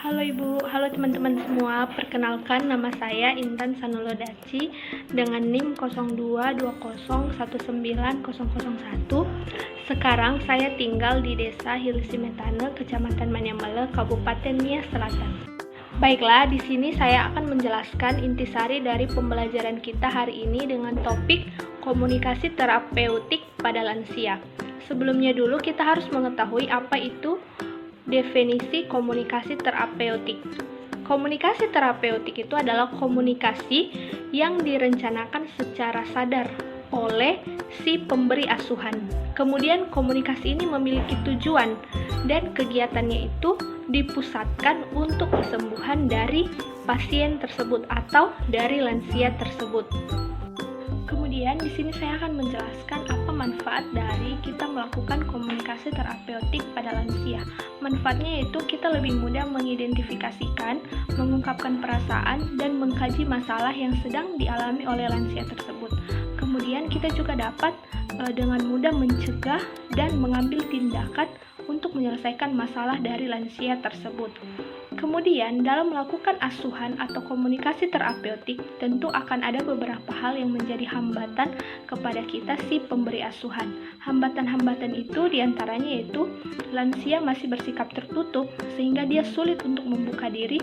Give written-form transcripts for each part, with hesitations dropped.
Halo Ibu, halo teman-teman semua. Perkenalkan, nama saya Intan Sanulodaci dengan NIM 0220190001. Sekarang saya tinggal di Desa Hilisimetane, Kecamatan Manyamele, Kabupaten Nias Selatan. Baiklah, di sini saya akan menjelaskan intisari dari pembelajaran kita hari ini dengan topik komunikasi terapeutik pada lansia. Sebelumnya dulu kita harus mengetahui apa itu definisi komunikasi terapeutik. Komunikasi terapeutik itu adalah komunikasi yang direncanakan secara sadar oleh si pemberi asuhan. Kemudian komunikasi ini memiliki tujuan dan kegiatannya itu dipusatkan untuk kesembuhan dari pasien tersebut atau dari lansia tersebut. Kemudian di sini saya akan menjelaskan apa manfaat dari kita melakukan komunikasi terapeutik pada lansia. Manfaatnya yaitu kita lebih mudah mengidentifikasikan, mengungkapkan perasaan, dan mengkaji masalah yang sedang dialami oleh lansia tersebut. Kemudian kita juga dapat dengan mudah mencegah dan mengambil tindakan untuk menyelesaikan masalah dari lansia tersebut. Kemudian, dalam melakukan asuhan atau komunikasi terapeutik, tentu akan ada beberapa hal yang menjadi hambatan kepada kita si pemberi asuhan. Hambatan-hambatan itu diantaranya yaitu lansia masih bersikap tertutup sehingga dia sulit untuk membuka diri,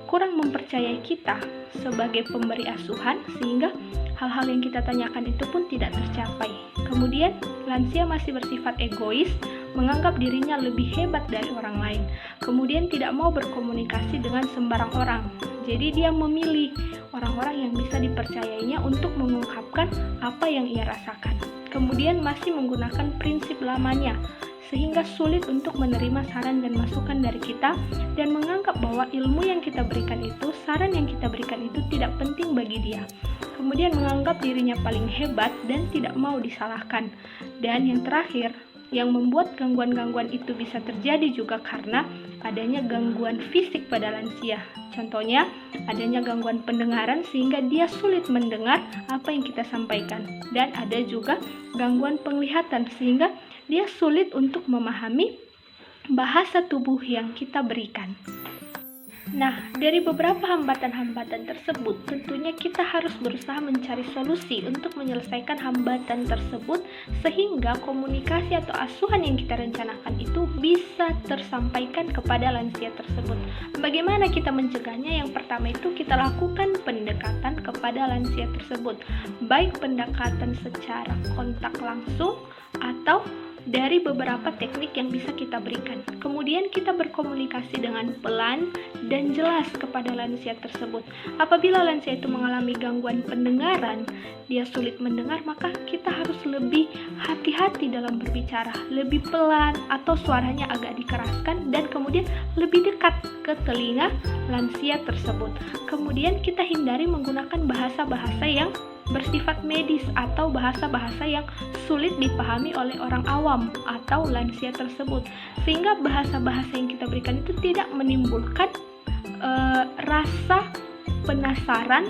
kurang mempercayai kita sebagai pemberi asuhan sehingga hal-hal yang kita tanyakan itu pun tidak tercapai. Kemudian, lansia masih bersifat egois, menganggap dirinya lebih hebat dari orang lain. Kemudian tidak mau berkomunikasi dengan sembarang orang. Jadi dia memilih orang-orang yang bisa dipercayainya untuk mengungkapkan apa yang ia rasakan. Kemudian masih menggunakan prinsip lamanya, sehingga sulit untuk menerima saran dan masukan dari kita dan menganggap bahwa ilmu yang kita berikan itu, saran yang kita berikan itu tidak penting bagi dia. Kemudian menganggap dirinya paling hebat dan tidak mau disalahkan. Dan yang terakhir, yang membuat gangguan-gangguan itu bisa terjadi juga karena adanya gangguan fisik pada lansia. Contohnya, adanya gangguan pendengaran sehingga dia sulit mendengar apa yang kita sampaikan. Dan ada juga gangguan penglihatan sehingga dia sulit untuk memahami bahasa tubuh yang kita berikan. Nah, dari beberapa hambatan-hambatan tersebut, tentunya kita harus berusaha mencari solusi untuk menyelesaikan hambatan tersebut sehingga komunikasi atau asuhan yang kita rencanakan itu bisa tersampaikan kepada lansia tersebut. Bagaimana kita mencegahnya? Yang pertama itu kita lakukan pendekatan kepada lansia tersebut, baik pendekatan secara kontak langsung atau dari beberapa teknik yang bisa kita berikan. Kemudian kita berkomunikasi dengan pelan dan jelas kepada lansia tersebut. Apabila lansia itu mengalami gangguan pendengaran, dia sulit mendengar, maka kita harus lebih hati-hati dalam berbicara, lebih pelan atau suaranya agak dikeraskan dan kemudian lebih dekat ke telinga lansia tersebut. Kemudian kita hindari menggunakan bahasa-bahasa yang bersifat medis atau bahasa-bahasa yang sulit dipahami oleh orang awam atau lansia tersebut, sehingga bahasa-bahasa yang kita berikan itu tidak menimbulkan rasa penasaran,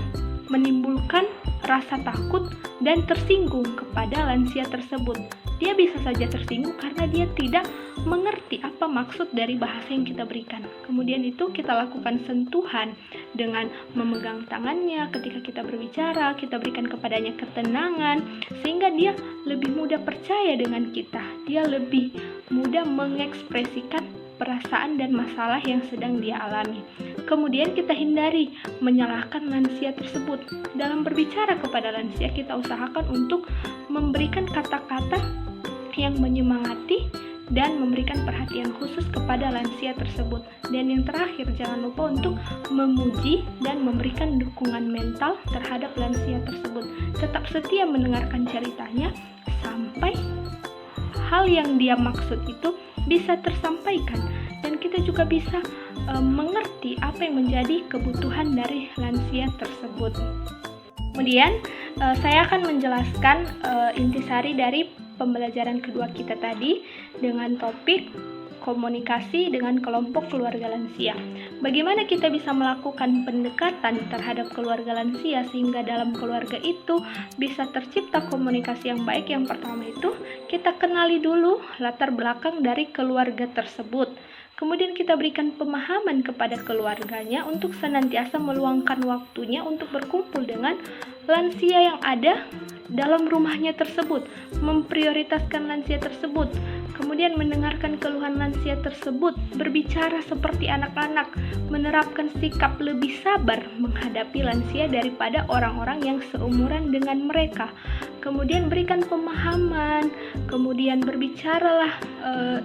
menimbulkan rasa takut dan tersinggung kepada lansia tersebut. Dia bisa saja tersinggung karena dia tidak mengerti apa maksud dari bahasa yang kita berikan. Kemudian itu kita lakukan sentuhan dengan memegang tangannya ketika kita berbicara, kita berikan kepadanya ketenangan sehingga dia lebih mudah percaya dengan kita. Dia lebih mudah mengekspresikan perasaan dan masalah yang sedang dia alami. Kemudian kita hindari menyalahkan lansia tersebut. Dalam berbicara kepada lansia, kita usahakan untuk memberikan kata-kata yang menyemangati dan memberikan perhatian khusus kepada lansia tersebut. Dan yang terakhir, jangan lupa untuk memuji dan memberikan dukungan mental terhadap lansia tersebut. Tetap setia mendengarkan ceritanya sampai hal yang dia maksud itu bisa tersampaikan dan kita juga bisa mengerti apa yang menjadi kebutuhan dari lansia tersebut. Kemudian saya akan menjelaskan intisari dari pembelajaran kedua kita tadi dengan topik komunikasi dengan kelompok keluarga lansia. Bagaimana kita bisa melakukan pendekatan terhadap keluarga lansia sehingga dalam keluarga itu bisa tercipta komunikasi yang baik? Yang pertama itu kita kenali dulu latar belakang dari keluarga tersebut. Kemudian kita berikan pemahaman kepada keluarganya untuk senantiasa meluangkan waktunya untuk berkumpul dengan lansia yang ada dalam rumahnya tersebut, memprioritaskan lansia tersebut, kemudian mendengarkan keluhan lansia tersebut, berbicara seperti anak-anak, menerapkan sikap lebih sabar menghadapi lansia daripada orang-orang yang seumuran dengan mereka. Kemudian berikan pemahaman, kemudian berbicaralah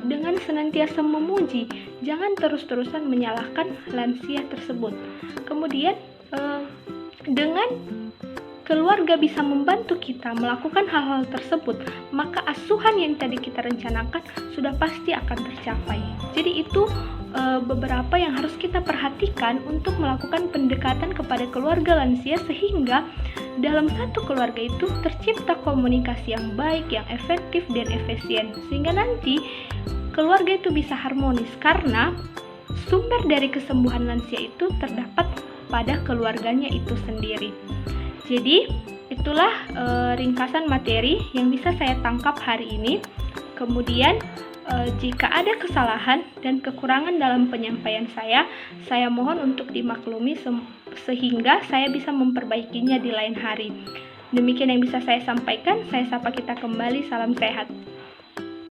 dengan senantiasa memuji, jangan terus-terusan menyalahkan lansia tersebut. Kemudian dengan keluarga bisa membantu kita melakukan hal-hal tersebut, maka asuhan yang tadi kita rencanakan sudah pasti akan tercapai. Jadi itu beberapa yang harus kita perhatikan untuk melakukan pendekatan kepada keluarga lansia, sehingga dalam satu keluarga itu tercipta komunikasi yang baik, yang efektif dan efisien, sehingga nanti keluarga itu bisa harmonis, karena sumber dari kesembuhan lansia itu terdapat pada keluarganya itu sendiri. Jadi itulah ringkasan materi yang bisa saya tangkap hari ini. Kemudian jika ada kesalahan dan kekurangan dalam penyampaian saya mohon untuk dimaklumi sehingga saya bisa memperbaikinya di lain hari. Demikian yang bisa saya sampaikan. Saya sapa kita kembali. Salam sehat.